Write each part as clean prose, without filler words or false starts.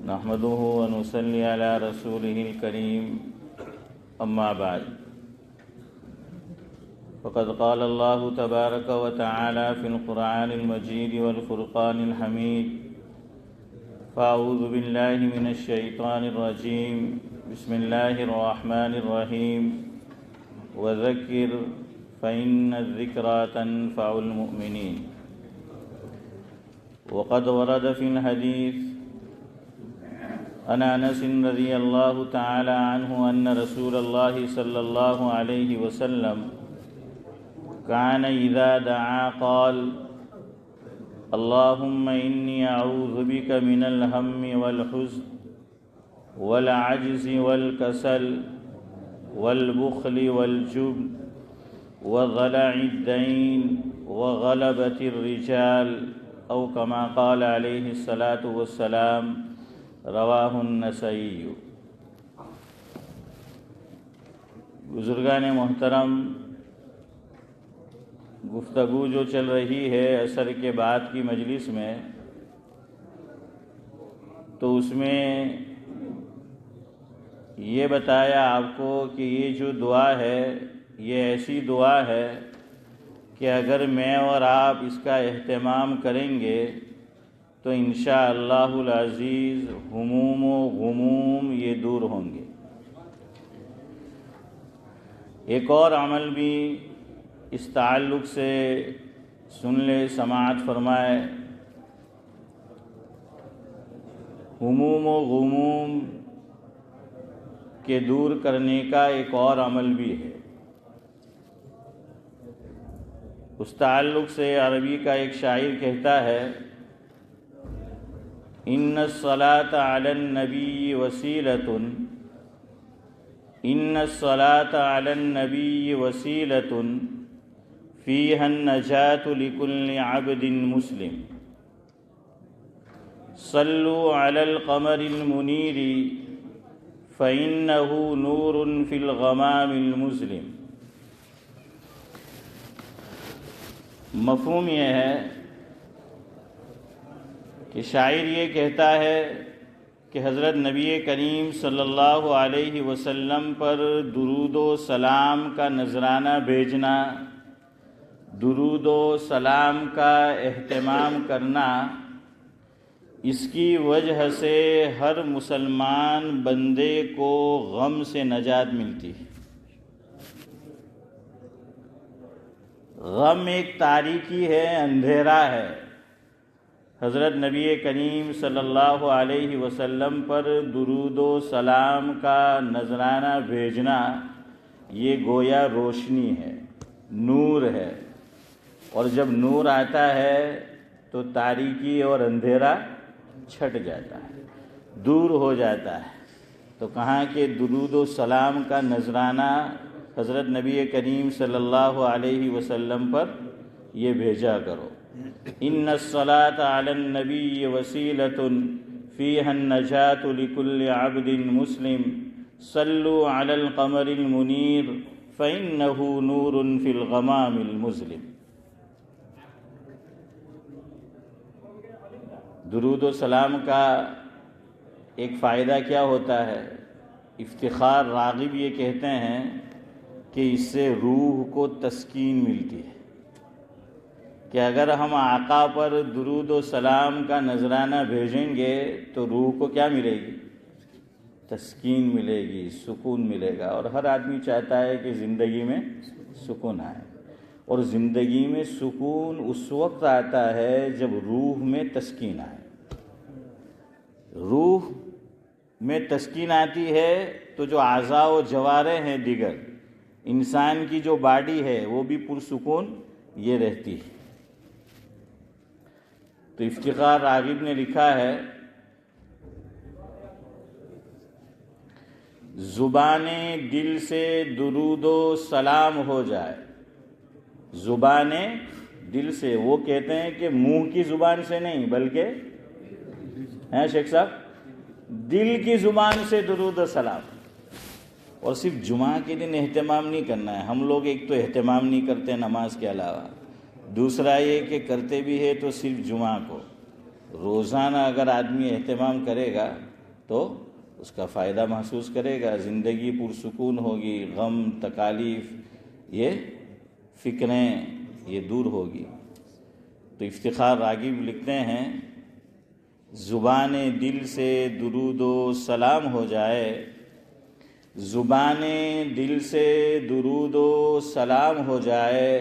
نحمده ونصلي على رسوله الكريم أما بعد فقد قال الله تبارك وتعالى في القرآن المجيد والفرقان الحميد فأعوذ بالله من الشيطان الرجيم بسم الله الرحمن الرحيم وذكر فإن الذكرى تنفع المؤمنين وقد ورد في الحديث عن انس رضي الله تعالى عنه ان رسول الله صلى الله عليه وسلم كان اذا دعا قال اللهم اني اعوذ بك من الهم والحزن والعجز والكسل والبخل والجبن وضلع الدين وغلبة الرجال او كما قال عليه الصلاة والسلام رواہ النسائی۔ بزرگان محترم، گفتگو جو چل رہی ہے عصر کے بعد کی مجلس میں، تو اس میں یہ بتایا آپ کو کہ یہ جو دعا ہے یہ ایسی دعا ہے کہ اگر میں اور آپ اس کا اہتمام کریں گے تو انشاءاللہ العزیز ہموم و غموم یہ دور ہوں گے۔ ایک اور عمل بھی اس تعلق سے سن لے، سماعت فرمائے۔ ہموم و غموم کے دور کرنے کا ایک اور عمل بھی ہے۔ اس تعلق سے عربی کا ایک شاعر کہتا ہے ان الصلاة على النبی وسیلۃ ان الصلاة على النبی وسیلۃ فیہا النجاة لكل عبد مسلم صلوا على القمر المنیر فإنه نور في الغمام المظلم۔ مفہوم یہ ہے کہ شاعر یہ کہتا ہے کہ حضرت نبی کریم صلی اللہ علیہ وسلم پر درود و سلام کا نذرانہ بھیجنا، درود و سلام کا اہتمام کرنا، اس کی وجہ سے ہر مسلمان بندے کو غم سے نجات ملتی ہے۔ غم ایک تاریکی ہے، اندھیرا ہے۔ حضرت نبی کریم صلی اللہ علیہ وسلم پر درود و سلام کا نذرانہ بھیجنا یہ گویا روشنی ہے، نور ہے، اور جب نور آتا ہے تو تاریکی اور اندھیرا چھٹ جاتا ہے، دور ہو جاتا ہے۔ تو کہاں کہ درود و سلام کا نذرانہ حضرت نبی کریم صلی اللہ علیہ وسلم پر یہ بھیجا کرو۔ ان الصلاة على النبی وسیلۃ فیہا النجاة لكل عبد مسلم صلوا على القمر المنیر فإنه نور في الغمام المظلم۔ درود و سلام کا ایک فائدہ کیا ہوتا ہے؟ افتخار راغب یہ کہتے ہیں کہ اس سے روح کو تسکین ملتی ہے، کہ اگر ہم آقا پر درود و سلام کا نذرانہ بھیجیں گے تو روح کو کیا ملے گی؟ تسکین ملے گی، سکون ملے گا۔ اور ہر آدمی چاہتا ہے کہ زندگی میں سکون آئے، اور زندگی میں سکون اس وقت آتا ہے جب روح میں تسکین آئے۔ روح میں تسکین آتی ہے تو جو اعضاء و جوارح ہیں دیگر، انسان کی جو باڈی ہے وہ بھی پرسکون یہ رہتی ہے۔ تو افتخار راغب نے لکھا ہے زبان دل سے درود و سلام ہو جائے، زبان دل سے، وہ کہتے ہیں کہ منہ کی زبان سے نہیں بلکہ ہیں شیخ صاحب دل کی زبان سے درود و سلام۔ اور صرف جمعہ کے دن اہتمام نہیں کرنا ہے، ہم لوگ ایک تو اہتمام نہیں کرتے نماز کے علاوہ، دوسرا یہ کہ کرتے بھی ہے تو صرف جمعہ کو۔ روزانہ اگر آدمی اہتمام کرے گا تو اس کا فائدہ محسوس کرے گا، زندگی پرسکون ہوگی، غم تکالیف یہ فکریں یہ دور ہوگی۔ تو افتخار راغب لکھتے ہیں زبان دل سے درود و سلام ہو جائے، زبان دل سے درود و سلام ہو جائے،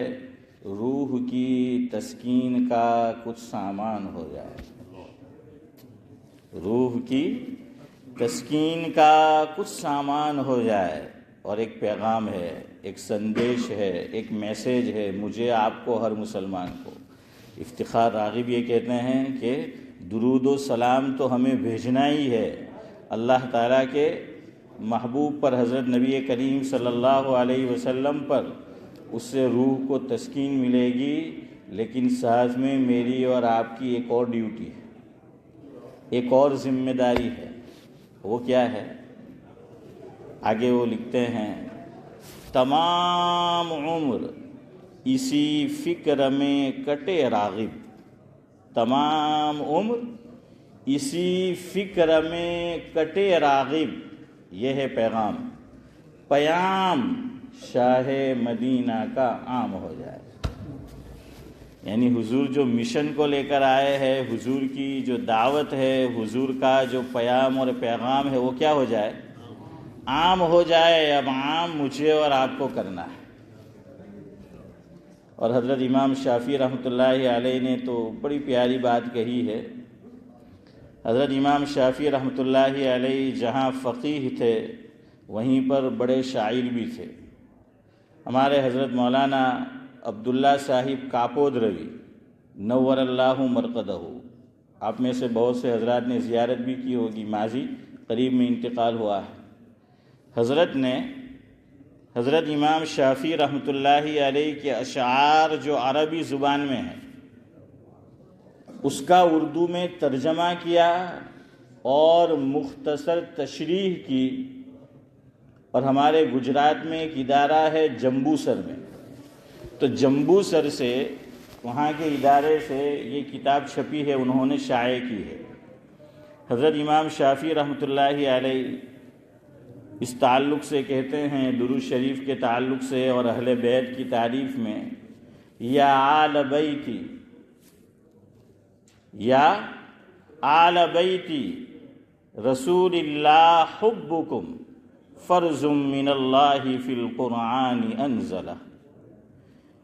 روح کی تسکین کا کچھ سامان ہو جائے، روح کی تسکین کا کچھ سامان ہو جائے۔ اور ایک پیغام ہے، ایک سندیش ہے، ایک میسیج ہے مجھے، آپ کو، ہر مسلمان کو۔ افتخار راغب یہ کہتے ہیں کہ درود و سلام تو ہمیں بھیجنا ہی ہے اللہ تعالیٰ کے محبوب پر، حضرت نبی کریم صلی اللہ علیہ وسلم پر، اس سے روح کو تسکین ملے گی، لیکن ساتھ میں میری اور آپ کی ایک اور ڈیوٹی ہے، ایک اور ذمہ داری ہے۔ وہ کیا ہے؟ آگے وہ لکھتے ہیں تمام عمر اسی فکر میں کٹے راغب، تمام عمر اسی فکر میں کٹے راغب، یہ ہے پیغام، پیام شاہ مدینہ کا عام ہو جائے۔ یعنی حضور جو مشن کو لے کر آئے ہیں، حضور کی جو دعوت ہے، حضور کا جو پیام اور پیغام ہے، وہ کیا ہو جائے؟ عام ہو جائے۔ اب عام مجھے اور آپ کو کرنا ہے۔ اور حضرت امام شافعی رحمۃ اللہ علیہ نے تو بڑی پیاری بات کہی ہے۔ حضرت امام شافعی رحمۃ اللہ علیہ جہاں فقیہ تھے وہیں پر بڑے شاعر بھی تھے۔ ہمارے حضرت مولانا عبداللہ صاحب کاپود روی نور اللہ مرقدہ، آپ میں سے بہت سے حضرات نے زیارت بھی کی ہوگی، ماضی قریب میں انتقال ہوا ہے۔ حضرت نے حضرت امام شافعی رحمۃ اللہ علیہ کے اشعار جو عربی زبان میں ہیں اس کا اردو میں ترجمہ کیا اور مختصر تشریح کی، اور ہمارے گجرات میں ایک ادارہ ہے جمبو سر میں، تو جمبو سر سے، وہاں کے ادارے سے یہ کتاب چھپی ہے، انہوں نے شائع کی ہے۔ حضرت امام شافعی رحمۃ اللہ علیہ اس تعلق سے کہتے ہیں، درود شریف کے تعلق سے اور اہل بیت کی تعریف میں، یا آل بیتی، یا آل بیتی رسول اللہ حبکم فرض من اللہ فی القرآن انزلہ،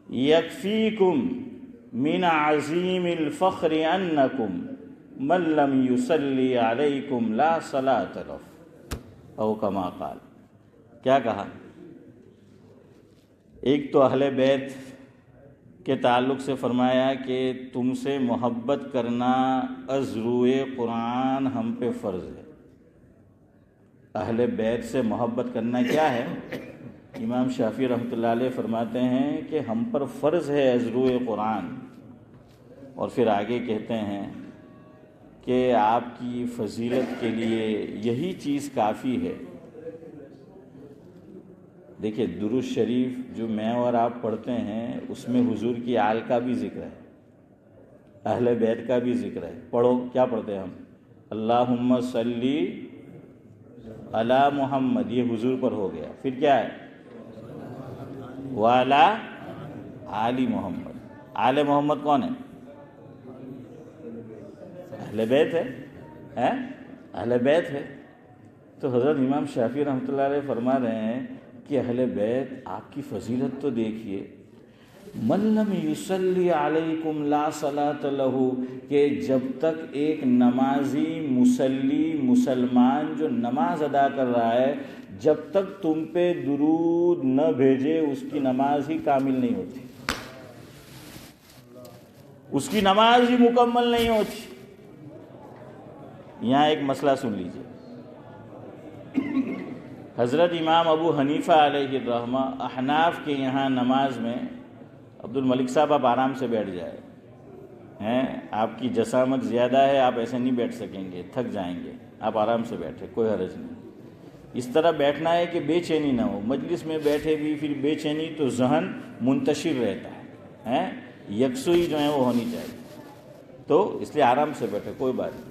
یکفیکم من عظیم الفخر انکم من لم یصلی علیکم لا صلاۃ لہ، او کما قال۔ کیا کہا؟ ایک تو اہل بیت کے تعلق سے فرمایا کہ تم سے محبت کرنا از روئے قرآن ہم پہ فرض ہے۔ اہل بیت سے محبت کرنا کیا ہے؟ امام شافعی رحمۃ اللہ علیہ فرماتے ہیں کہ ہم پر فرض ہے از روئے قرآن، اور پھر آگے کہتے ہیں کہ آپ کی فضیلت کے لیے یہی چیز کافی ہے۔ دیکھیں درود شریف جو میں اور آپ پڑھتے ہیں اس میں حضور کی آل کا بھی ذکر ہے، اہل بیت کا بھی ذکر ہے۔ پڑھو، کیا پڑھتے ہیں ہم؟ اللہم صلی علی محمد، یہ حضور پر ہو گیا۔ پھر کیا ہے؟ وعلی آل محمد۔ آل محمد کون ہے؟ اہل بیت ہے، اہل بیت ہے۔ تو حضرت امام شافعی رحمۃ اللہ علیہ فرما رہے ہیں کہ اہل بیت آپ کی فضیلت تو دیکھیے، من لم یصلی علیکم لا صلاۃ لہ، کہ جب تک ایک نمازی مصلی مسلمان جو نماز ادا کر رہا ہے، جب تک تم پہ درود نہ بھیجے اس کی نماز ہی کامل نہیں ہوتی، اس کی نماز ہی مکمل نہیں ہوتی۔ یہاں ایک مسئلہ سن لیجیے، حضرت امام ابو حنیفہ علیہ الرحمہ، احناف کے یہاں نماز میں، عبد الملک صاحب آپ آرام سے بیٹھ جائے، آپ کی جسامت زیادہ ہے، آپ ایسے نہیں بیٹھ سکیں گے، تھک جائیں گے، آپ آرام سے بیٹھے، کوئی حرج نہیں۔ اس طرح بیٹھنا ہے کہ بے چینی نہ ہو، مجلس میں بیٹھے بھی پھر بے چینی تو ذہن منتشر رہتا ہے، یکسوئی جو ہے وہ ہونی چاہیے، تو اس لیے آرام سے بیٹھے، کوئی بات نہیں۔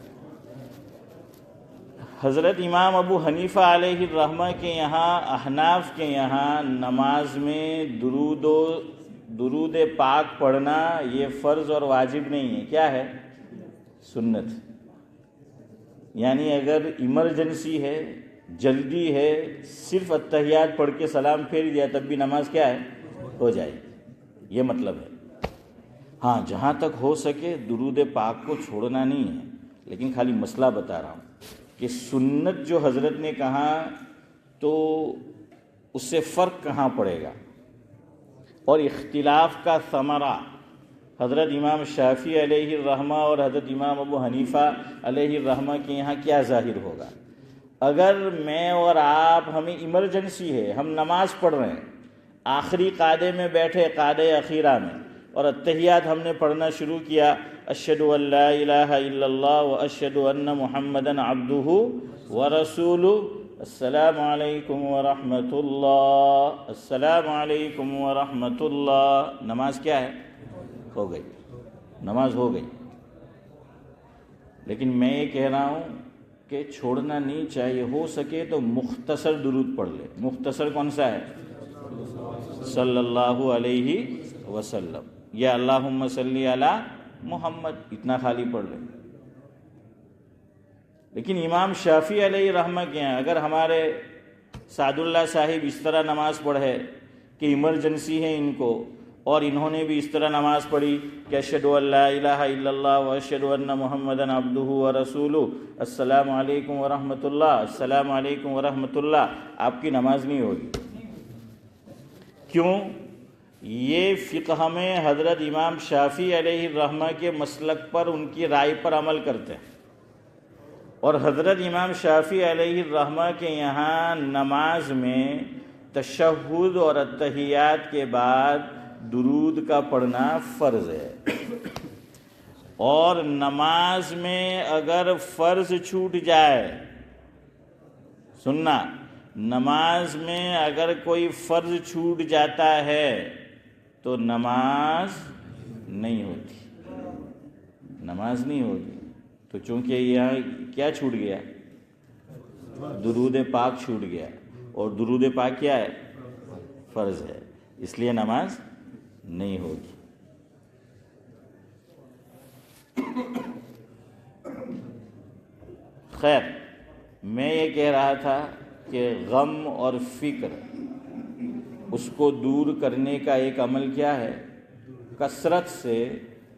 حضرت امام ابو حنیفہ علیہ الرحمہ کے یہاں، احناف کے یہاں نماز میں درود پاک پڑھنا یہ فرض اور واجب نہیں ہے، کیا ہے؟ سنت۔ یعنی اگر ایمرجنسی ہے، جلدی ہے، صرف اتحیات پڑھ کے سلام پھیر دیا تب بھی نماز کیا ہے؟ ہو جائے گی، یہ مطلب ہے۔ ہاں، جہاں تک ہو سکے درود پاک کو چھوڑنا نہیں ہے، لیکن خالی مسئلہ بتا رہا ہوں کہ سنت جو حضرت نے کہا تو اس سے فرق کہاں پڑے گا، اور اختلاف کا ثمرہ حضرت امام شافعی علیہ الرحمہ اور حضرت امام ابو حنیفہ علیہ الرحمہ کے یہاں کیا ظاہر ہوگا؟ اگر میں اور آپ، ہمیں ایمرجنسی ہے، ہم نماز پڑھ رہے ہیں، آخری قعدے میں بیٹھے، قعدے اخیرہ میں، اور اتحیات ہم نے پڑھنا شروع کیا، اشہد ان لا الہ الا اللہ واشہد ان محمدًا عبدہ ورسولہ، السلام علیکم ورحمۃ اللہ، السلام علیکم ورحمۃ اللہ، نماز کیا ہے؟ ہو گئی، نماز ہو گئی۔ لیکن میں یہ کہہ رہا ہوں کہ چھوڑنا نہیں چاہیے، ہو سکے تو مختصر درود پڑھ لے۔ مختصر کون سا ہے؟ صلی اللہ علیہ وسلم، یا اللہم صلی علی محمد، اتنا خالی پڑھ لیں۔ لیکن امام شافعی علیہ رحمہ کے ہیں، اگر ہمارے سعد اللہ صاحب اس طرح نماز پڑھے کہ ایمرجنسی ہے ان کو، اور انہوں نے بھی اس طرح نماز پڑھی کہ اشہد ان لا الہ الا اللہ واشہد ان محمدًا عبدہ ورسولہ، السلام علیکم ورحمۃ اللہ، السلام علیکم ورحمۃ اللہ، آپ کی نماز نہیں ہوگی۔ کیوں؟ یہ فقہ میں حضرت امام شافعی علیہ الرحمہ کے مسلک پر، ان کی رائے پر عمل کرتے ہیں، اور حضرت امام شافعی علیہ الرحمہ کے یہاں نماز میں تشہد اور اتحیات کے بعد درود کا پڑھنا فرض ہے، اور نماز میں اگر فرض چھوٹ جائے، سننا، نماز میں اگر کوئی فرض چھوٹ جاتا ہے تو نماز نہیں ہوتی، نماز نہیں ہوگی۔ تو چونکہ یہاں کیا چھوٹ گیا؟ درود پاک چھوٹ گیا، اور درود پاک کیا ہے؟ فرض ہے، اس لیے نماز نہیں ہوگی۔ خیر، میں یہ کہہ رہا تھا کہ غم اور فکر، اس کو دور کرنے کا ایک عمل کیا ہے؟ کثرت سے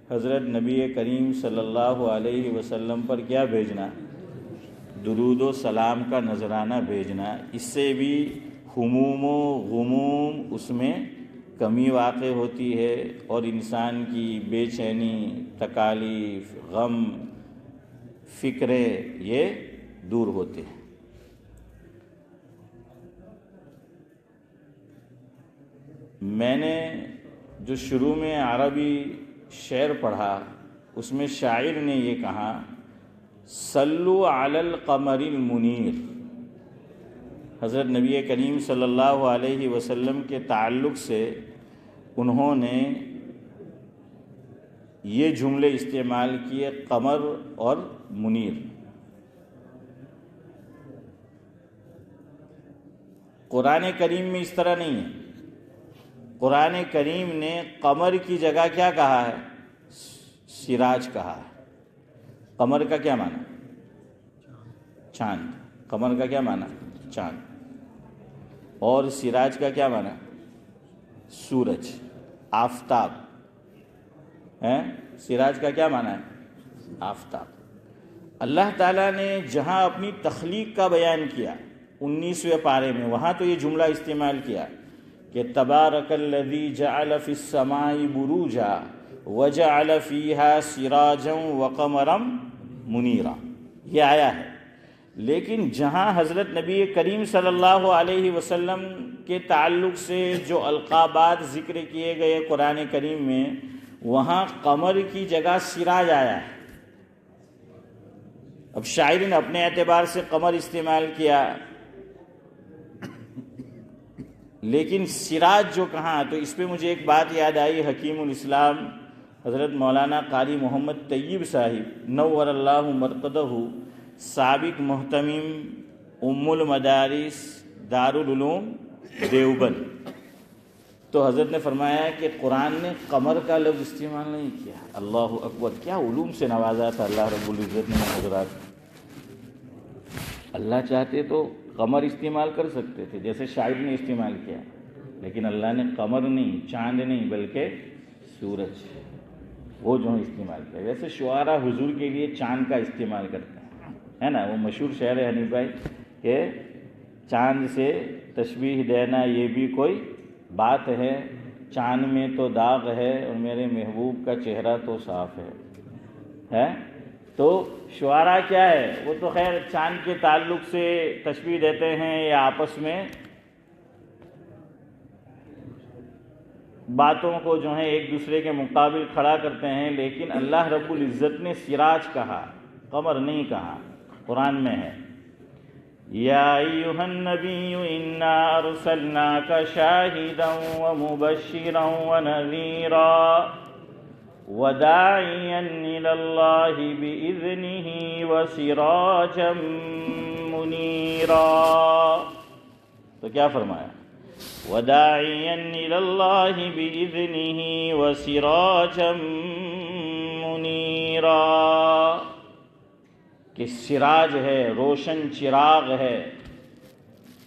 حضرت نبی کریم صلی اللہ علیہ وسلم پر کیا بھیجنا؟ درود و سلام کا نذرانہ بھیجنا۔ اس سے بھی ہموم و غموم اس میں کمی واقع ہوتی ہے، اور انسان کی بے چینی، تکالیف، غم، فکریں یہ دور ہوتے ہیں۔ میں نے جو شروع میں عربی شعر پڑھا، اس میں شاعر نے یہ کہا، صلو علی القمر المنیر۔ حضرت نبی کریم صلی اللہ علیہ وسلم کے تعلق سے انہوں نے یہ جملے استعمال کیے، قمر اور منیر۔ قرآن کریم میں اس طرح نہیں ہے۔ قرآن کریم نے قمر کی جگہ کیا کہا ہے؟ سراج کہا ہے۔ قمر کا کیا معنی؟ چاند۔ قمر کا کیا معنی؟ چاند۔ اور سراج کا کیا معنی؟ سورج، آفتاب ہے۔ سراج کا کیا معنی ہے؟ آفتاب۔ اللہ تعالیٰ نے جہاں اپنی تخلیق کا بیان کیا 19ویں پارے میں، وہاں تو یہ جملہ استعمال کیا کہ تبارک الذی جعل فی السماء بروجا وجعل فیہا سراجا وقمرا منیرا، یہ آیا ہے۔ لیکن جہاں حضرت نبی کریم صلی اللہ علیہ وسلم کے تعلق سے جو القابات ذکر کیے گئے قرآن کریم میں، وہاں قمر کی جگہ سراج آیا ہے۔ اب شاعر نے اپنے اعتبار سے قمر استعمال کیا، لیکن سراج جو کہاں، تو اس پہ مجھے ایک بات یاد آئی۔ حکیم الاسلام حضرت مولانا قاری محمد طیب صاحب نور اللہ مرقدہ سابق محتمم ام المدارس دارالعلوم دیوبند، تو حضرت نے فرمایا کہ قرآن نے قمر کا لفظ استعمال نہیں کیا۔ اللہ اکبر! کیا علوم سے نوازا تھا اللہ رب العزت نے حضرات۔ اللہ چاہتے تو قمر استعمال کر سکتے تھے جیسے شاعر نے استعمال کیا، لیکن اللہ نے قمر نہیں، چاند نہیں، بلکہ سورج وہ جو استعمال کیا۔ ویسے شعراء حضور کے لیے چاند کا استعمال کرتے ہیں، ہے نا؟ وہ مشہور شعر ہے حنیف بھائی کہ چاند سے تشبیہ دینا یہ بھی کوئی بات ہے، چاند میں تو داغ ہے اور میرے محبوب کا چہرہ تو صاف ہے۔ تو شعراء کیا ہے، وہ تو خیر چاند کے تعلق سے تشبیہ دیتے ہیں یا آپس میں باتوں کو جو ہے ایک دوسرے کے مقابل کھڑا کرتے ہیں، لیکن اللہ رب العزت نے سراج کہا، قمر نہیں کہا۔ قرآن میں ہے یا ایھا النبی انا ارسلناک شاہدا ومبشرا ونذیرا وداعیا الی اللہ باذنہ وسراجا منیرا۔ تو کیا فرمایا؟ وداعیا الی اللہ باذنہ وسراجا منیرا، کہ سراج ہے، روشن چراغ ہے،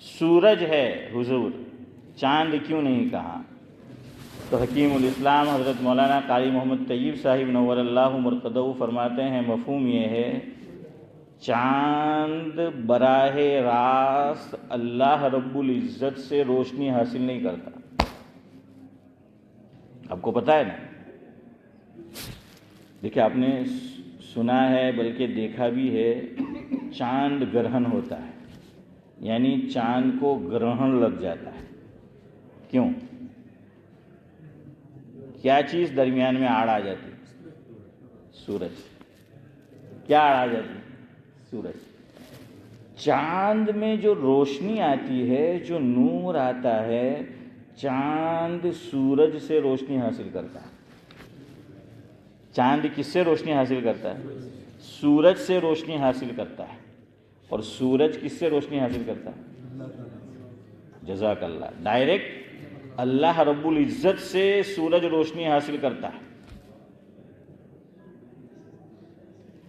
سورج ہے حضور، چاند کیوں نہیں کہا؟ تو حکیم الاسلام حضرت مولانا قاری محمد طیب صاحب نور اللہ مرقدہ فرماتے ہیں مفہوم یہ ہے، چاند براہ راست اللہ رب العزت سے روشنی حاصل نہیں کرتا۔ آپ کو پتہ ہے نا؟ دیکھیں، آپ نے سنا ہے بلکہ دیکھا بھی ہے، چاند گرہن ہوتا ہے، یعنی چاند کو گرہن لگ جاتا ہے۔ کیوں؟ کیا چیز درمیان میں آڑ آ جاتی؟ سورج۔ کیا آڑ آ جاتی؟ سورج۔ چاند میں جو روشنی آتی ہے، جو نور آتا ہے، چاند سورج سے روشنی حاصل کرتا ہے۔ چاند کس سے روشنی حاصل کرتا ہے؟ سورج سے روشنی حاصل کرتا ہے۔ اور سورج کس سے روشنی حاصل کرتا ہے؟ جزاک اللہ۔ ڈائریکٹ اللہ رب العزت سے سورج روشنی حاصل کرتا ہے،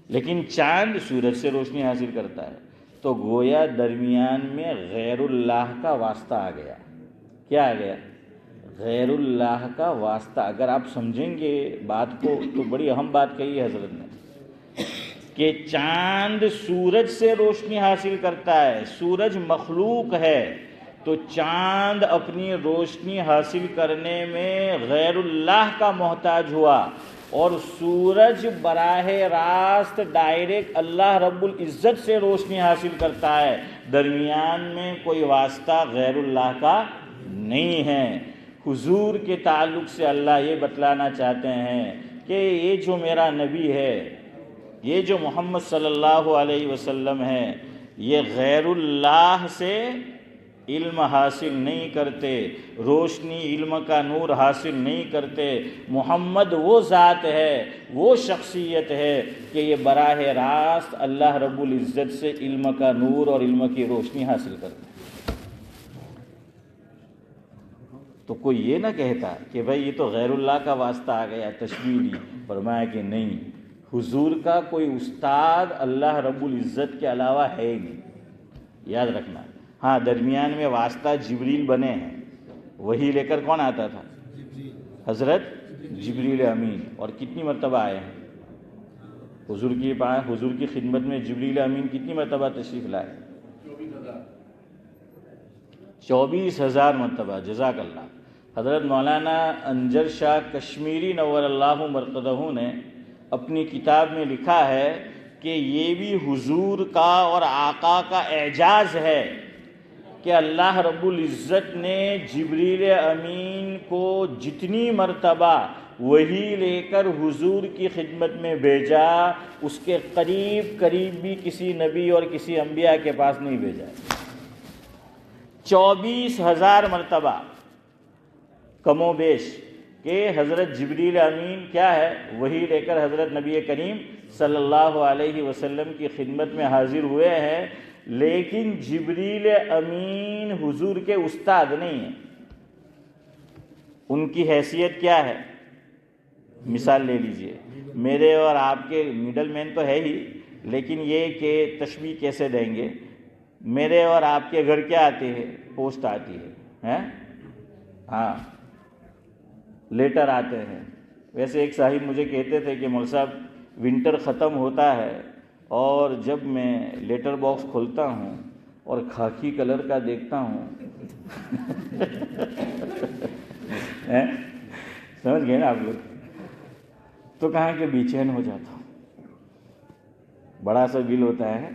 لیکن چاند سورج سے روشنی حاصل کرتا ہے۔ تو گویا درمیان میں غیر اللہ کا واسطہ آ گیا۔ کیا آ گیا؟ غیر اللہ کا واسطہ۔ اگر آپ سمجھیں گے بات کو تو بڑی اہم بات کہی ہے حضرت نے کہ چاند سورج سے روشنی حاصل کرتا ہے، سورج مخلوق ہے، تو چاند اپنی روشنی حاصل کرنے میں غیر اللہ کا محتاج ہوا، اور سورج براہ راست ڈائریکٹ اللہ رب العزت سے روشنی حاصل کرتا ہے، درمیان میں کوئی واسطہ غیر اللہ کا نہیں ہے۔ حضور کے تعلق سے اللہ یہ بتلانا چاہتے ہیں کہ یہ جو میرا نبی ہے، یہ جو محمد صلی اللہ علیہ وسلم ہے، یہ غیر اللہ سے علم حاصل نہیں کرتے، روشنی علم کا نور حاصل نہیں کرتے۔ محمد وہ ذات ہے، وہ شخصیت ہے کہ یہ براہ راست اللہ رب العزت سے علم کا نور اور علم کی روشنی حاصل کرتے ہیں۔ تو کوئی یہ نہ کہتا کہ بھائی یہ تو غیر اللہ کا واسطہ آ گیا، تشبیہ دی۔ فرمایا کہ نہیں، حضور کا کوئی استاد اللہ رب العزت کے علاوہ ہے ہی نہیں، یاد رکھنا۔ ہاں، درمیان میں واسطہ جبریل بنے ہیں، وہی لے کر کون آتا تھا؟ حضرت جبریل امین۔ اور کتنی مرتبہ آئے ہیں حضور کی خدمت میں جبریل امین کتنی مرتبہ تشریف لائے؟ 24,000 مرتبہ۔ جزاک اللہ۔ حضرت مولانا انجر شاہ کشمیری نور اللہ مرقدہ نے اپنی کتاب میں لکھا ہے کہ یہ بھی حضور کا اور آقا کا اعجاز ہے کہ اللہ رب العزت نے جبریل امین کو جتنی مرتبہ وہی لے کر حضور کی خدمت میں بھیجا، اس کے قریب بھی کسی نبی اور کسی انبیاء کے پاس نہیں بھیجا۔ 24,000 مرتبہ کم و بیش کہ حضرت جبریل امین کیا ہے، وہی لے کر حضرت نبی کریم صلی اللہ علیہ وسلم کی خدمت میں حاضر ہوئے ہیں، لیکن جبریل امین حضور کے استاد نہیں ہیں۔ ان کی حیثیت کیا ہے؟ مثال لے لیجئے، میرے اور آپ کے مڈل مین تو ہے ہی، لیکن یہ کہ تشبیہ کیسے دیں گے؟ میرے اور آپ کے گھر کیا آتے ہیں؟ پوسٹ آتی ہے، ہاں لیٹر آتے ہیں۔ ویسے ایک صاحب مجھے کہتے تھے کہ مول صاحب ونٹر ختم ہوتا ہے اور جب میں لیٹر باکس کھولتا ہوں اور خاکی کلر کا دیکھتا ہوں سمجھ گئے نا آپ لوگ، تو کہاں کہ بے چین ہو جاتا ہوں، بڑا سا بل ہوتا ہے۔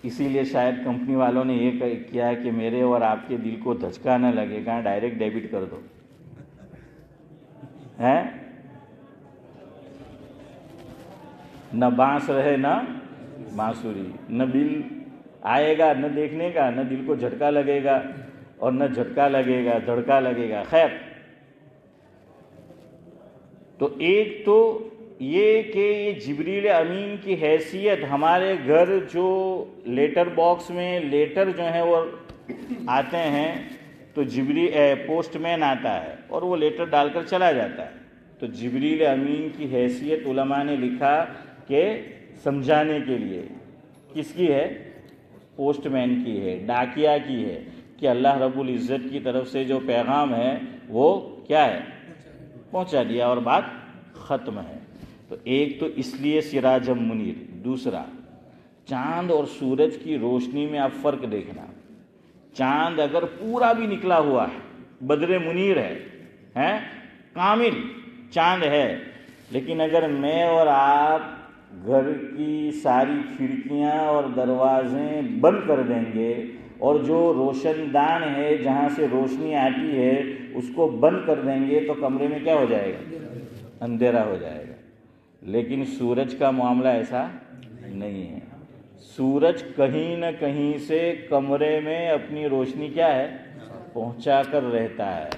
اسی لیے شاید کمپنی والوں نے یہ کیا کہ میرے اور آپ کے دل کو دھچکا نہ لگے، کہاں ڈائریکٹ ڈیبٹ کر دو، ہے نہ بانس رہے نہ بانسری، نہ بل آئے گا نہ دیکھنے کا، نہ دل کو جھٹکا لگے گا، اور نہ جھٹکا لگے گا دھڑکا لگے گا۔ خیر، تو ایک تو یہ کہ یہ جبریل امین کی حیثیت، ہمارے گھر جو لیٹر باکس میں لیٹر جو ہیں وہ آتے ہیں تو پوسٹ مین آتا ہے اور وہ لیٹر ڈال کر چلا جاتا ہے، تو جبریل امین کی حیثیت علماء نے لکھا کہ سمجھانے کے لیے کس کی ہے؟ پوسٹ مین کی ہے، ڈاکیا کی ہے، کہ اللہ رب العزت کی طرف سے جو پیغام ہے وہ کیا ہے؟ پہنچا دیا اور بات ختم ہے۔ تو ایک تو اس لیے سراجم منیر، دوسرا چاند اور سورج کی روشنی میں آپ فرق دیکھنا، چاند اگر پورا بھی نکلا ہوا ہے، بدر منیر ہے، کامل چاند ہے، لیکن اگر میں اور آپ گھر کی ساری کھڑکیاں اور دروازے بند کر دیں گے اور جو روشن دان ہے جہاں سے روشنی آتی ہے اس کو بند کر دیں گے تو کمرے میں کیا ہو جائے گا؟ اندھیرا ہو جائے گا۔ لیکن سورج کا معاملہ ایسا نہیں ہے، سورج کہیں نہ کہیں سے کمرے میں اپنی روشنی کیا ہے؟ پہنچا کر رہتا ہے۔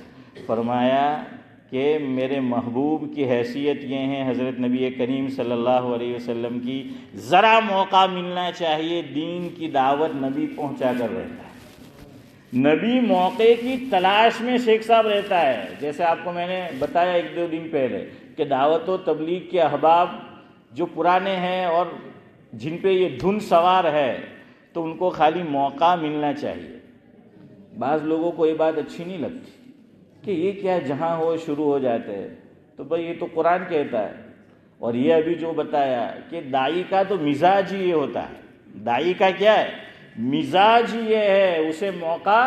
فرمایا کہ میرے محبوب کی حیثیت یہ ہیں، حضرت نبی کریم صلی اللہ علیہ وسلم کی ذرا موقع ملنا چاہیے، دین کی دعوت نبی پہنچا کر رہتا ہے۔ نبی موقع کی تلاش میں شیخ صاحب رہتا ہے، جیسے آپ کو میں نے بتایا ایک دو دن پہلے کہ دعوت و تبلیغ کے احباب جو پرانے ہیں اور جن پہ یہ دھن سوار ہے تو ان کو خالی موقع ملنا چاہیے۔ بعض لوگوں کو یہ بات اچھی نہیں لگتی کہ یہ کیا جہاں ہو شروع ہو جاتے ہیں، تو بھئی یہ تو قرآن کہتا ہے، اور یہ ابھی جو بتایا کہ داعی کا تو مزاج ہی یہ ہوتا ہے، داعی کا کیا ہے؟ مزاج یہ ہے، اسے موقع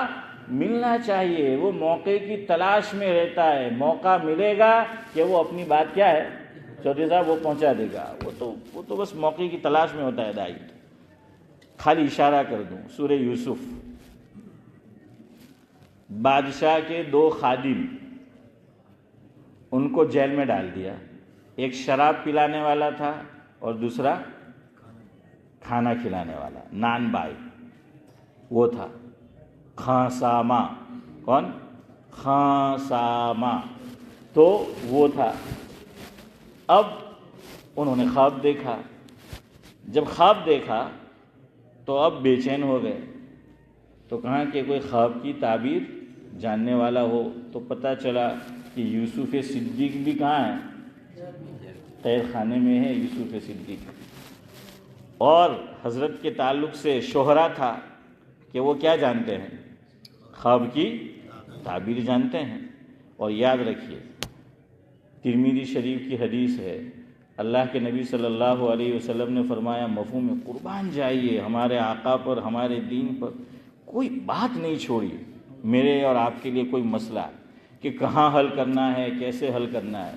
ملنا چاہیے، وہ موقع کی تلاش میں رہتا ہے، موقع ملے گا کہ وہ اپنی بات کیا ہے؟ چودھری صاحب وہ پہنچا دے گا، وہ تو بس موقع کی تلاش میں ہوتا ہے داعی۔ خالی اشارہ کر دوں، سورہ یوسف، بادشاہ کے دو خادم، ان کو جیل میں ڈال دیا، ایک شراب پلانے والا تھا اور دوسرا کھانا کھلانے والا، نان بائی وہ تھا، خاصامہ، کون؟ خاصامہ، تو وہ تھا۔ اب انہوں نے خواب دیکھا، جب خواب دیکھا تو اب بے چین ہو گئے، تو کہاں کہ کوئی خواب کی تعبیر جاننے والا ہو، تو پتہ چلا کہ یوسف صدیق بھی کہاں ہے؟ قید خانے میں ہے یوسف صدیق۔ اور حضرت کے تعلق سے شہرہ تھا کہ وہ کیا جانتے ہیں؟ خواب کی تعبیر جانتے ہیں۔ اور یاد رکھیے، ترمذی شریف کی حدیث ہے، اللہ کے نبی صلی اللہ علیہ وسلم نے فرمایا، مفہوم قربان جائیے ہمارے آقا پر، ہمارے دین پر، کوئی بات نہیں چھوڑی میرے اور آپ کے لیے، کوئی مسئلہ کہ کہاں حل کرنا ہے، کیسے حل کرنا ہے۔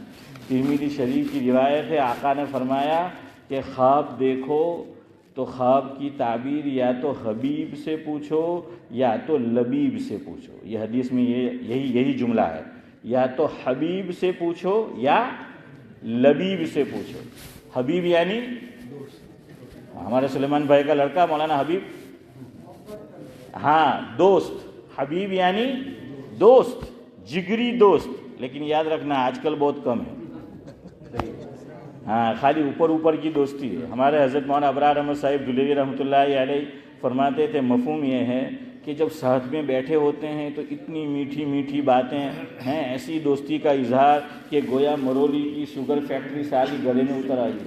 ترمذی شریف کی روایت ہے، آقا نے فرمایا کہ خواب دیکھو تو خواب کی تعبیر یا تو حبیب سے پوچھو یا تو لبیب سے پوچھو۔ یہ حدیث میں یہی جملہ ہے، یا تو حبیب سے پوچھو یا لبیب سے پوچھو۔ حبیب یعنی ہمارے سلیمان بھائی کا لڑکا مولانا حبیب، ہاں دوست، حبیب یعنی دوست، جگری دوست، لیکن یاد رکھنا آج کل بہت کم ہے. ہاں خالی اوپر کی دوستی ہے. ہمارے حضرت مولانا ابرار احمد صاحب دھلوی رحمۃ اللہ علیہ فرماتے تھے مفہوم یہ ہے کہ جب ساتھ میں بیٹھے ہوتے ہیں تو اتنی میٹھی میٹھی باتیں ہیں, ایسی دوستی کا اظہار کہ گویا مرولی کی شوگر فیکٹری ساری گلے میں اتر آئی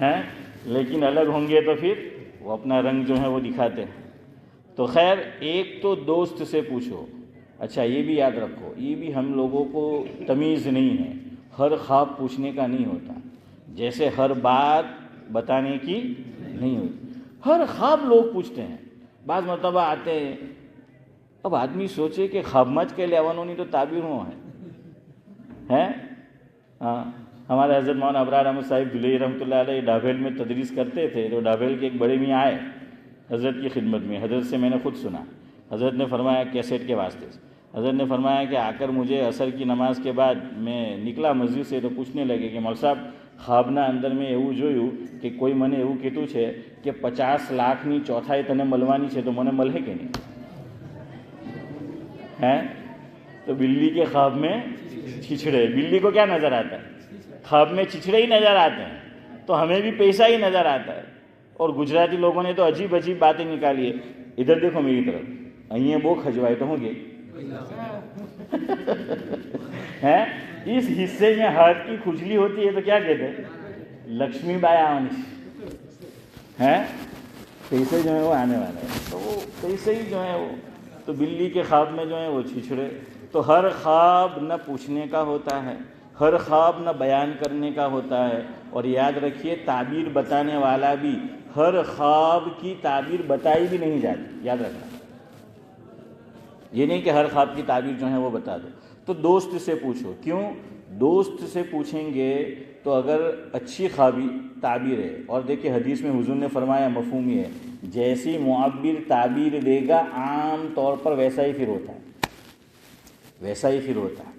ہیں, لیکن الگ ہوں گے تو پھر وہ اپنا رنگ جو ہے وہ دکھاتے ہیں. تو خیر ایک تو دوست سے پوچھو. اچھا یہ بھی یاد رکھو, یہ بھی ہم لوگوں کو تمیز نہیں ہے, ہر خواب پوچھنے کا نہیں ہوتا, جیسے ہر بات بتانے کی نہیں ہوتی. ہر خواب لوگ پوچھتے ہیں, بعض مرتبہ آتے ہیں. اب آدمی سوچے کہ خواب مچ کے لیوانوں نہیں تو تعبیر ہوں ہیں. ہاں ہمارے حضرت مولانا ابرار احمد صاحب دھلوی رحمۃ اللہ علیہ ڈابھیل میں تدریس کرتے تھے. تو ڈابھیل کے ایک بڑے میاں آئے حضرت کی خدمت میں. حضرت سے میں نے خود سنا. حضرت نے فرمایا کیسٹ کے واسطے سے, حضرت نے فرمایا کہ آ کر مجھے عصر کی نماز کے بعد میں نکلا مسجد سے تو پوچھنے لگے کہ مول صاحب خوابنا اندر میں એવું જોયું کہ کوئی મને એવું કીધું છે کہ 50 લાખની ચોથાઈ તને મળવાની છે, તો મને મળે કે નહીં ہیں. تو بلی کے خواب میں چھچڑے, بلی کو کیا نظر آتا ہے؟ خواب میں چھچڑے ہی نظر آتے ہیں. تو ہمیں بھی پیسہ ہی نظر آتا ہے. اور گجراتی لوگوں نے تو عجیب عجیب باتیں نکالی ہے. ادھر دیکھو میری طرف, અહીંયા બહુ ખજવાય તો ہوں گے ہیں. اس حصے میں ہاتھ کی کھجلی ہوتی ہے تو کیا کہتے ہیں؟ لکشمی بائی آنی ہیں, پیسے جو ہیں وہ آنے والے ہیں. تو وہ پیسے ہی جو ہیں وہ, تو بلی کے خواب میں جو ہیں وہ چھچڑے. تو ہر خواب نہ پوچھنے کا ہوتا ہے, ہر خواب نہ بیان کرنے کا ہوتا ہے. اور یاد رکھیے تعبیر بتانے والا بھی ہر خواب کی تعبیر بتائی بھی نہیں جاتی. یاد رکھنا, یہ نہیں کہ ہر خواب کی تعبیر جو ہے وہ بتا دو. تو دوست سے پوچھو. کیوں؟ دوست سے پوچھیں گے تو اگر اچھی خوابی تعبیر ہے. اور دیکھیں حدیث میں حضور نے فرمایا مفہوم یہ ہے, جیسی معبر تعبیر دے گا عام طور پر ویسا ہی پھر ہوتا ہے, ویسا ہی پھر ہوتا ہے.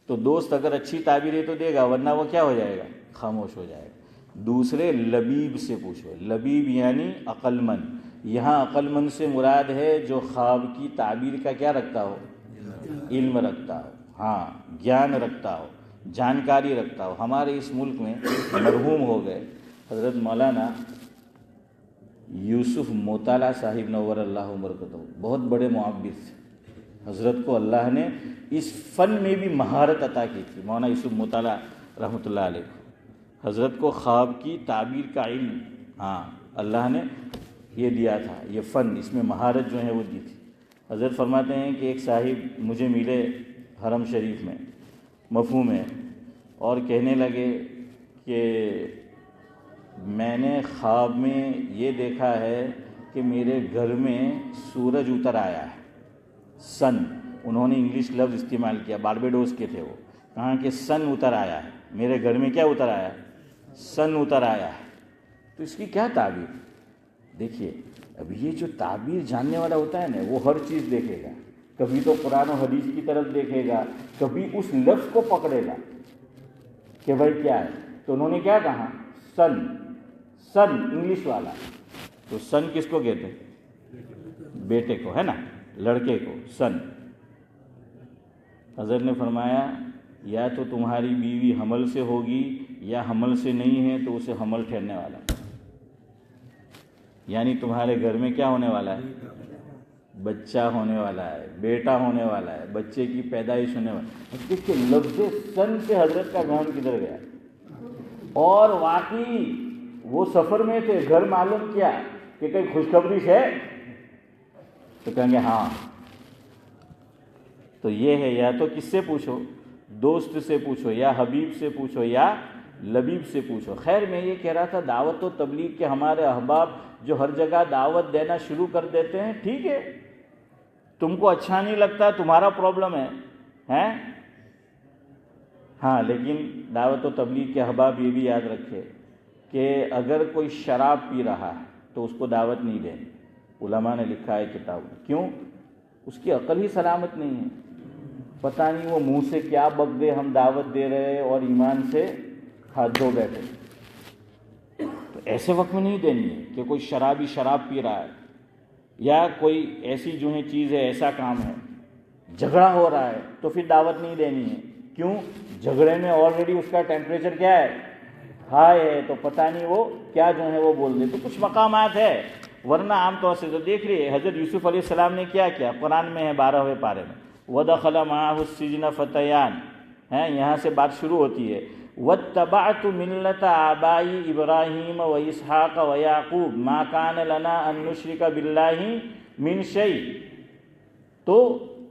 تو دوست اگر اچھی تعبیر ہے تو دے گا, ورنہ وہ کیا ہو جائے گا؟ خاموش ہو جائے گا. دوسرے لبیب سے پوچھو. لبیب یعنی عقل مند. یہاں عقل مند سے مراد ہے جو خواب کی تعبیر کا کیا رکھتا ہو؟ علم رکھتا ہو, ہاں گیان رکھتا ہو, جانکاری رکھتا ہو. ہمارے اس ملک میں مرحوم ہو گئے حضرت مولانا یوسف موطالعہ صاحب نور اللہ برکتہ, بہت بڑے معبر تھے. حضرت کو اللہ نے اس فن میں بھی مہارت عطا کی تھی. مولانا یوسف موطالعہ رحمۃ اللہ علیہ کو حضرت کو خواب کی تعبیر کا علم, ہاں اللہ نے یہ دیا تھا, یہ فن, اس میں مہارت جو ہے وہ دی تھی. حضرت فرماتے ہیں کہ ایک صاحب مجھے ملے حرم شریف میں, مفہوم ہے, اور کہنے لگے کہ میں نے خواب میں یہ دیکھا ہے کہ میرے گھر میں سورج اتر آیا ہے. سن, انہوں نے انگلش لفظ استعمال کیا, باربیڈوس کے تھے وہ. کہاں کہ سن اتر آیا ہے میرے گھر میں. کیا اتر آیا ہے؟ سن اتر آیا ہے. تو اس کی کیا تعبیر؟ دیکھیے اب یہ جو تعبیر جاننے والا ہوتا ہے نا, وہ ہر چیز دیکھے گا. کبھی تو قرآن و حدیث کی طرف دیکھے گا, کبھی اس لفظ کو پکڑے گا کہ بھائی کیا ہے. تو انہوں نے کیا کہا؟ سن. سن انگلش والا. تو سن کس کو کہتے ہیں؟ بیٹے کو, ہے نا, لڑکے کو سن. حضرت نے فرمایا یا تو تمہاری بیوی حمل سے ہوگی یا حمل سے نہیں ہے تو اسے حمل ٹھہرنے والا, یعنی تمہارے گھر میں کیا ہونے والا ہے؟ بچہ ہونے والا ہے, بیٹا ہونے والا ہے, بچے کی پیدائش ہونے والا ہے. دیکھیے لفظ سن سے حضرت کا دھیان کدھر گیا. اور واقعی وہ سفر میں تھے, گھر معلوم کیا کہ کہیں خوشخبری ہے, تو کہیں گے ہاں. تو یہ ہے, یا تو کس سے پوچھو؟ دوست سے پوچھو, یا حبیب سے پوچھو, یا لبیب سے پوچھو. خیر میں یہ کہہ رہا تھا دعوت و تبلیغ کے ہمارے احباب جو ہر جگہ دعوت دینا شروع کر دیتے ہیں, ٹھیک ہے, تم کو اچھا نہیں لگتا, تمہارا پرابلم ہے ہیں, ہاں, لیکن دعوت و تبلیغ کے احباب یہ بھی یاد رکھے کہ اگر کوئی شراب پی رہا ہے تو اس کو دعوت نہیں دینی. علماء نے لکھا ہے کتاب. کیوں؟ اس کی عقل ہی سلامت نہیں ہے. پتہ نہیں وہ منہ سے کیا بک دے, ہم دعوت دے رہے اور ایمان سے ہاتھ دھو بیٹھے. تو ایسے وقت میں نہیں دینی ہے کہ کوئی شرابی شراب پی رہا ہے, یا کوئی ایسی جو ہے چیز ہے, ایسا کام ہے جھگڑا ہو رہا ہے تو پھر دعوت نہیں دینی ہے. کیوں؟ جھگڑے میں آلریڈی اس کا ٹیمپریچر کیا ہے؟ ہائی ہے, تو پتہ نہیں وہ کیا جو ہے وہ بول دے. تو کچھ مقامات ہے, ورنہ عام طور سے تو دیکھ رہی ہے حضرت یوسف علیہ السلام نے کیا کیا. قرآن میں ہے 12ویں پارے میں, وَدَخَلَ مَعَهُ السِّجْنَ فَتَيَانِ, یہاں سے بات شروع ہوتی ہے. وَاتَّبَعْتُ مِلَّةَ آبَائِي إِبْرَاهِيمَ وَإِسْحَاقَ وَيَعْقُوبَ مَا كَانَ لَنَا أَن نُشْرِكَ بِاللَّهِ مِن شَيْءٍ. تو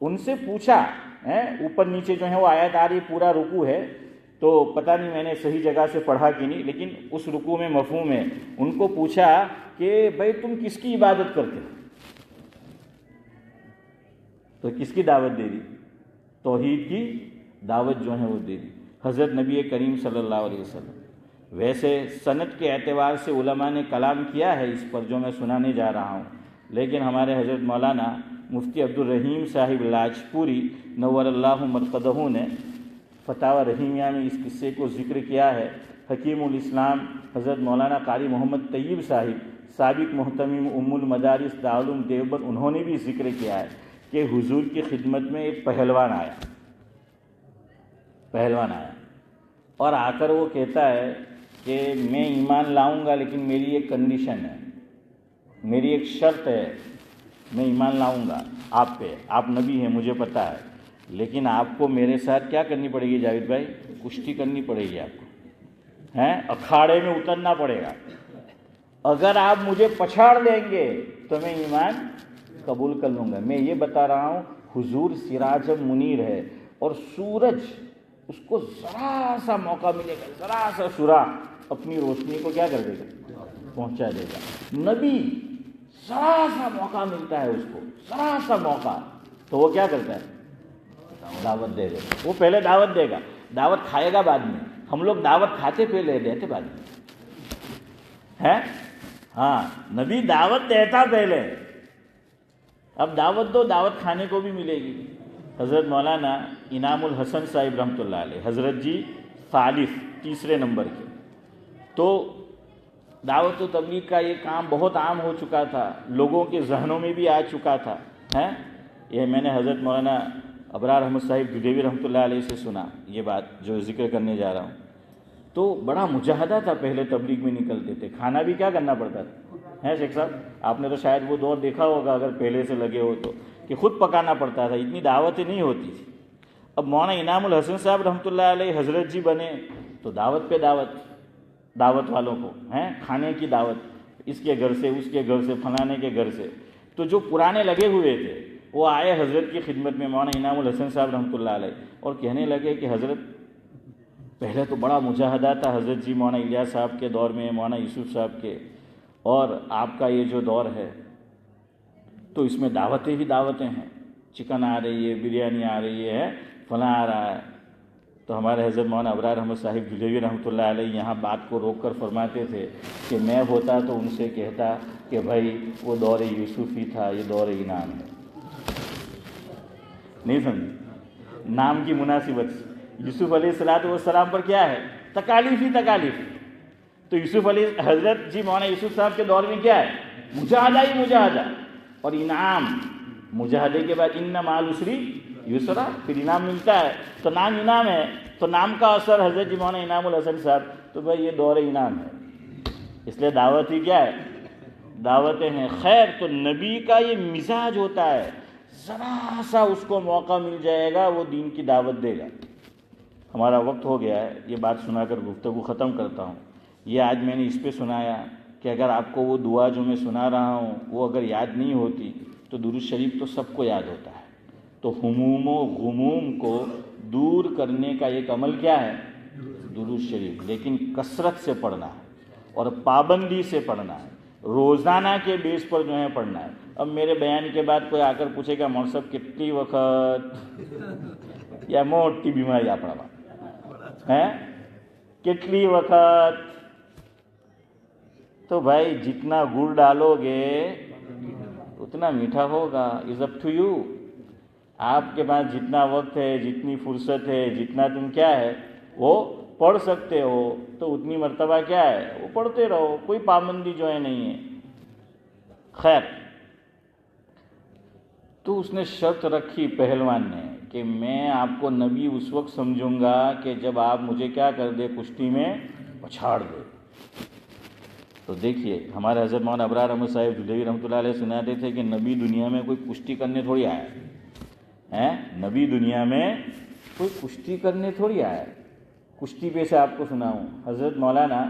ان سے پوچھا, اوپر نیچے جو ہے وہ آیت آ رہی, پورا رکوع ہے, تو پتہ نہیں میں نے صحیح جگہ سے پڑھا کہ نہیں, لیکن اس رکوع میں مفہوم ہے. ان کو پوچھا کہ بھائی تم کس کی عبادت کرتے ہو؟ تو کس کی دعوت دے دی؟ توحید کی دعوت جو ہے وہ دے دی حضرت نبی کریم صلی اللہ علیہ وسلم. ویسے سند کے اعتبار سے علماء نے کلام کیا ہے اس پر جو میں سنانے جا رہا ہوں, لیکن ہمارے حضرت مولانا مفتی عبدالرحیم صاحب لاجپوری نور اللہ مرقدہ نے فتاوی رحیمیہ میں اس قصے کو ذکر کیا ہے. حکیم الاسلام حضرت مولانا قاری محمد طیب صاحب سابق محتمم ام المدارس دارالعلوم دیوبند, انہوں نے بھی ذکر کیا ہے کہ حضور کی خدمت میں ایک پہلوان آیا اور آ کر وہ کہتا ہے کہ میں ایمان لاؤں گا لیکن میری ایک کنڈیشن ہے, میری ایک شرط ہے, میں ایمان لاؤں گا آپ پہ, آپ نبی ہیں مجھے پتہ ہے, لیکن آپ کو میرے ساتھ کیا کرنی پڑے گی جاوید بھائی؟ کشتی کرنی پڑے گی آپ کو, اکھاڑے میں اترنا پڑے گا. اگر آپ مجھے پچھاڑ دیں گے تو میں ایمان قبول کر لوں گا. میں یہ بتا رہا ہوں حضور سراج منیر ہے, اور سورج اس کو ذرا سا موقع ملے گا, ذرا سا سراغ, اپنی روشنی کو کیا کر دے گا؟ پہنچا دے گا. نبی ذرا سا موقع ملتا ہے اس کو, ذرا سا موقع, تو وہ کیا کرتا ہے؟ دعوت دے گا. وہ پہلے دعوت دے گا, دعوت کھائے گا بعد میں. ہم لوگ دعوت کھاتے پہلے, دیتے بعد میں ہے. ہاں, نبی دعوت دیتا پہلے. اب دعوت دو, دعوت کھانے کو بھی ملے گی. حضرت مولانا انعام الحسن صاحب رحمۃ اللہ علیہ, حضرت جی ثالث تیسرے نمبر کے, تو دعوت و تبلیغ کا یہ کام بہت عام ہو چکا تھا, لوگوں کے ذہنوں میں بھی آ چکا تھا. یہ میں نے حضرت مولانا ابرار احمد صاحب دودھیوی رحمۃ اللہ علیہ سے سنا یہ بات جو ذکر کرنے جا رہا ہوں. تو بڑا مجاہدہ تھا, پہلے تبلیغ میں نکلتے تھے, کھانا بھی کیا کرنا پڑتا تھا, شیخ صاحب آپ نے تو شاید وہ دور دیکھا ہوگا اگر پہلے سے لگے ہو تو, کہ خود پکانا پڑتا تھا, اتنی دعوتیں نہیں ہوتی تھی. اب مولانا انعام الحسن صاحب رحمۃ اللہ علیہ حضرت جی بنے تو دعوت پہ دعوت, دعوت والوں کو کھانے کی دعوت, اس کے گھر سے, اس کے گھر سے, فلانے کے گھر سے. تو جو پرانے لگے ہوئے تھے وہ آئے حضرت کی خدمت میں, مولانا انعام الحسن صاحب رحمۃ اللہ علیہ, اور کہنے لگے کہ حضرت پہلے تو بڑا مجاہدہ تھا حضرت جی, مولانا الیاس صاحب کے دور میں, مولانا یوسف صاحب کے, اور آپ کا یہ جو دور ہے تو اس میں دعوتیں ہی دعوتیں ہیں, چکن آ رہی ہے, بریانی آ رہی ہے, فلاں آ رہا ہے. تو ہمارے حضرت مولانا ابرار احمد صاحب دودھیوی رحمۃ اللہ علیہ یہاں بات کو روک کر فرماتے تھے کہ میں ہوتا تو ان سے کہتا کہ بھائی وہ دور یوسف ہی تھا, یہ دور انعام ہے. نہیں سمجھے نام کی مناسبت سے؟ یوسف علیہ السلام پر کیا ہے؟ تکالیف ہی تکالیف. تو یوسف علیہ حضرت جی مولانا یوسف صاحب کے دور میں کیا ہے؟ مجاہدہ ہی مجاہدہ, اور انعام. مجاہدے کے بعد ان مع العسر یسرا, پھر انعام ملتا ہے. تو نام انعام ہے, تو نام کا اثر حضرت جی مولانا انعام الحسن صاحب, تو بھائی یہ دور انعام ہے, اس لیے دعوت ہی کیا ہے؟ دعوتیں ہیں. خیر, تو نبی کا یہ مزاج ہوتا ہے, ذرا سا اس کو موقع مل جائے گا وہ دین کی دعوت دے گا. ہمارا وقت ہو گیا ہے, یہ بات سنا کر گفتگو ختم کرتا ہوں. یہ آج میں نے اس پہ سنایا کہ اگر آپ کو وہ دعا جو میں سنا رہا ہوں وہ اگر یاد نہیں ہوتی تو درود شریف تو سب کو یاد ہوتا ہے. تو ہموم و غموم کو دور کرنے کا ایک عمل کیا ہے؟ درود شریف. لیکن کثرت سے پڑھنا ہے اور پابندی سے پڑھنا ہے, روزانہ کے بیس پر جو ہے پڑھنا ہے. اب میرے بیان کے بعد کوئی آ کر پوچھے گا مول صاحب کتنی وقت یا موٹی بیماری آپ ہے کتنی وقت, تو بھائی جتنا گڑ ڈالو گے اتنا میٹھا ہوگا. از اپ ٹو یو. آپ کے پاس جتنا وقت ہے, جتنی فرصت ہے, جتنا تم کیا ہے وہ پڑھ سکتے ہو, تو اتنی مرتبہ کیا ہے وہ پڑھتے رہو, کوئی پابندی جو ہے نہیں ہے. خیر, تو اس نے شرط رکھی پہلوان نے کہ میں آپ کو نبی اس وقت سمجھوں گا کہ جب آپ مجھے کیا کر دے، کشتی میں پچھاڑ دے۔ تو دیکھیے ہمارے حضرت مولانا ابرار احمد صاحب دہلوی رحمۃ اللہ علیہ سناتے تھے کہ نبی دنیا میں کوئی کشتی کرنے تھوڑی آیا ہے، نبی دنیا میں کوئی کشتی کرنے تھوڑی آیا ہے۔ کشتی پہ سے آپ کو سناؤں، حضرت مولانا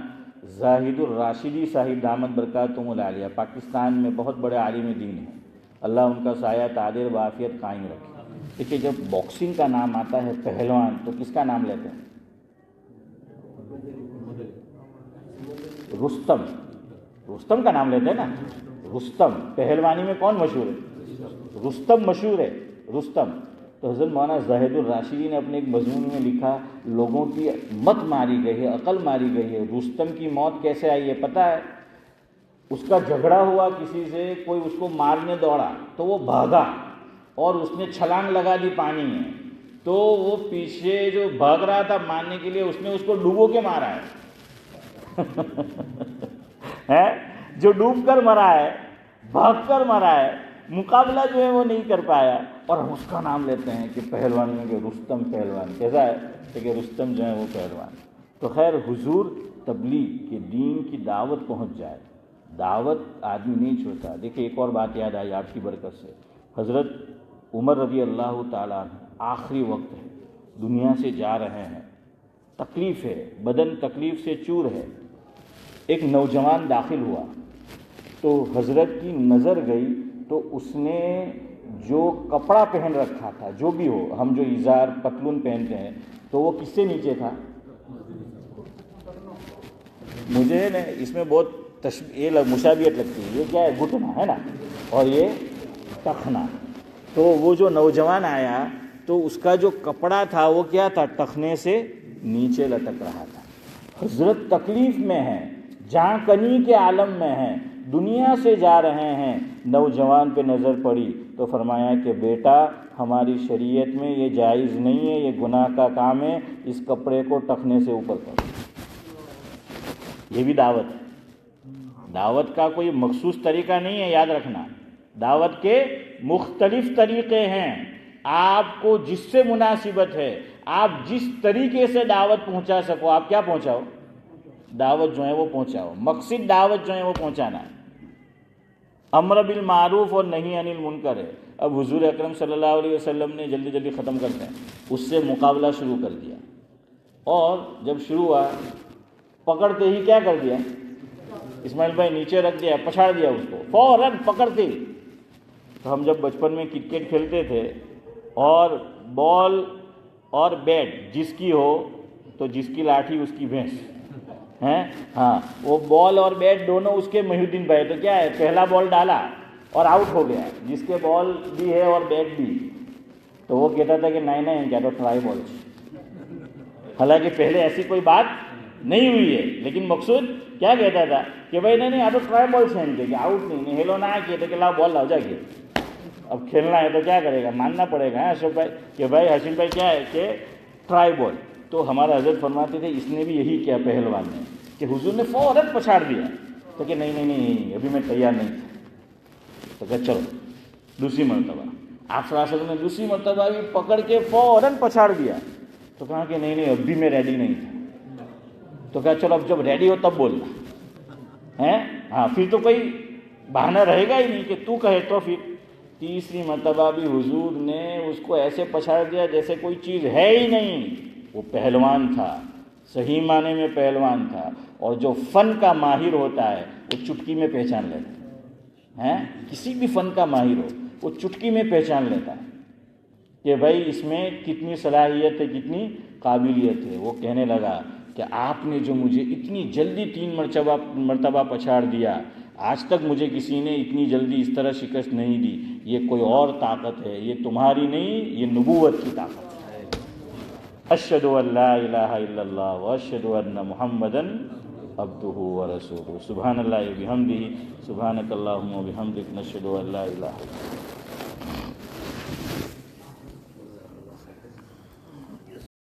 زاہد الراشدی صاحب دامت برکاتہم العالیہ پاکستان میں بہت بڑے عالم دین ہیں، اللہ ان کا سایہ تعدیر و عافیت قائم رکھے۔ دیکھیے جب باکسنگ کا نام آتا ہے پہلوان تو کس کا نام لیتے ہیں؟ رستم، رستم کا نام لیتے ہیں نا، رستم۔ پہلوانی میں کون مشہور ہے؟ رستم مشہور ہے، رستم۔ تو حضرت مولانا زاہد الراشدی نے اپنے ایک مضمون میں لکھا، لوگوں کی مت ماری گئی ہے، عقل ماری گئی ہے۔ رستم کی موت کیسے آئی ہے پتہ ہے؟ اس کا جھگڑا ہوا کسی سے، کوئی اس کو مارنے دوڑا تو وہ بھاگا اور اس نے چھلانگ لگا دی پانی میں، تو وہ پیچھے جو بھاگ رہا تھا مارنے کے لیے اس نے اس کو ڈوبو کے مارا ہے جو ڈوب کر مرا ہے، بھاگ کر مرا ہے، مقابلہ جو ہے وہ نہیں کر پایا، اور ہم اس کا نام لیتے ہیں کہ پہلوان میں کہ رستم پہلوان۔ کیسا ہے کہ رستم جو ہے وہ پہلوان۔ تو خیر حضور تبلیغ کے دین کی دعوت پہنچ جائے، دعوت آدمی نہیں چھوڑتا۔ دیکھیں ایک اور بات یاد آئی آپ کی برکت سے، حضرت عمر رضی اللہ تعالیٰ عنہ آخری وقت ہے، دنیا سے جا رہے ہیں، تکلیف ہے، بدن تکلیف سے چور ہے، ایک نوجوان داخل ہوا تو حضرت کی نظر گئی تو اس نے جو کپڑا پہن رکھا تھا، جو بھی ہو، ہم جو ازار پتلون پہنتے ہیں، تو وہ کس سے نیچے تھا؟ مجھے نا اس میں بہت مشابہت لگتی ہے، یہ کیا ہے؟ گھٹنا ہے نا، اور یہ ٹخنا۔ تو وہ جو نوجوان آیا تو اس کا جو کپڑا تھا وہ کیا تھا؟ ٹخنے سے نیچے لٹک رہا تھا۔ حضرت تکلیف میں ہیں، جہاں کنی کے عالم میں ہیں، دنیا سے جا رہے ہیں، نوجوان پہ نظر پڑی تو فرمایا کہ بیٹا ہماری شریعت میں یہ جائز نہیں ہے، یہ گناہ کا کام ہے، اس کپڑے کو ٹخنے سے اوپر کرو۔ یہ بھی دعوت ہے۔ دعوت کا کوئی مخصوص طریقہ نہیں ہے، یاد رکھنا، دعوت کے مختلف طریقے ہیں۔ آپ کو جس سے مناسبت ہے، آپ جس طریقے سے دعوت پہنچا سکو، آپ کیا پہنچاؤ؟ دعوت جو ہے وہ پہنچاؤ۔ مقصد دعوت جو ہے وہ پہنچانا ہے، امر بالمعروف اور نہی عن المنکر ہے۔ اب حضور اکرم صلی اللہ علیہ وسلم نے جلدی جلدی ختم کرتے ہیں، اس سے مقابلہ شروع کر دیا، اور جب شروع ہوا پکڑتے ہی کیا کر دیا؟ اسماعیل بھائی نیچے رکھ دیا، پچھاڑ دیا اس کو فوراً پکڑتے ہی۔ تو ہم جب بچپن میں کرکٹ کھیلتے تھے اور بال اور بیٹ جس کی ہو تو جس کی لاٹھی اس کی بھینس ہیں، ہاں وہ بال اور بیٹ دونوں اس کے محی الدین بھائی، تو کیا ہے پہلا بال ڈالا اور آؤٹ ہو گیا، جس کے بال بھی ہے اور بیٹ بھی، تو وہ کہتا تھا کہ نہیں نہیں کیا تو ٹرائی بال، حالانکہ پہلے ایسی کوئی بات نہیں ہوئی ہے، لیکن مقصود کیا کہتا تھا کہ بھائی نہیں آپ تو ٹرائی بال سینڈ دے گا، آؤٹ نہیں ہیلو نہ کیے تو کہ لاؤ بال لاؤ جائے گی۔ اب کھیلنا ہے تو کیا کرے گا، ماننا پڑے گا اشرف بھائی کہ بھائی حسین بھائی کیا ہے کہ ٹرائی بال۔ تو ہمارا حضرت فرماتے تھے اس نے بھی یہی کیا پہلوان نے، کہ حضور نے فوراً پچھاڑ دیا، تو کہ نہیں نہیں نہیں ابھی میں تیار نہیں تھا، تو کہ چلو دوسری مرتبہ، آپ صلی اللہ علیہ وسلم نے دوسری مرتبہ بھی پکڑ کے فوراً پچھاڑ دیا، تو کہا کہ نہیں نہیں اب بھی میں ریڈی نہیں تھا، تو کہا چلو اب جب ریڈی ہو تب بولنا ہے، ہاں پھر تو کوئی بہانہ رہے گا ہی نہیں کہ تو کہے تو۔ پھر تیسری مرتبہ بھی حضور نے اس کو ایسے پچھاڑ دیا جیسے کوئی چیز ہے ہی نہیں، وہ پہلوان تھا، صحیح معنی میں پہلوان تھا، اور جو فن کا ماہر ہوتا ہے وہ چٹکی میں پہچان لیتا ہے، کسی بھی فن کا ماہر ہو وہ چٹکی میں پہچان لیتا ہے کہ بھائی اس میں کتنی صلاحیت ہے، کتنی قابلیت ہے۔ وہ کہنے لگا کہ آپ نے جو مجھے اتنی جلدی 3 مرتبہ پچھاڑ دیا، آج تک مجھے کسی نے اتنی جلدی اس طرح شکست نہیں دی، یہ کوئی اور طاقت ہے، یہ تمہاری نہیں، یہ نبوت کی طاقت ہے۔ اشہد ان لا الہ الا اللہ واشہد ان محمدا عبدہ ورسولہ۔ سبحان اللہ وبحمدہ، سبحانک اللہم وبحمدک، نشہد ان لا الہ الا اللہ۔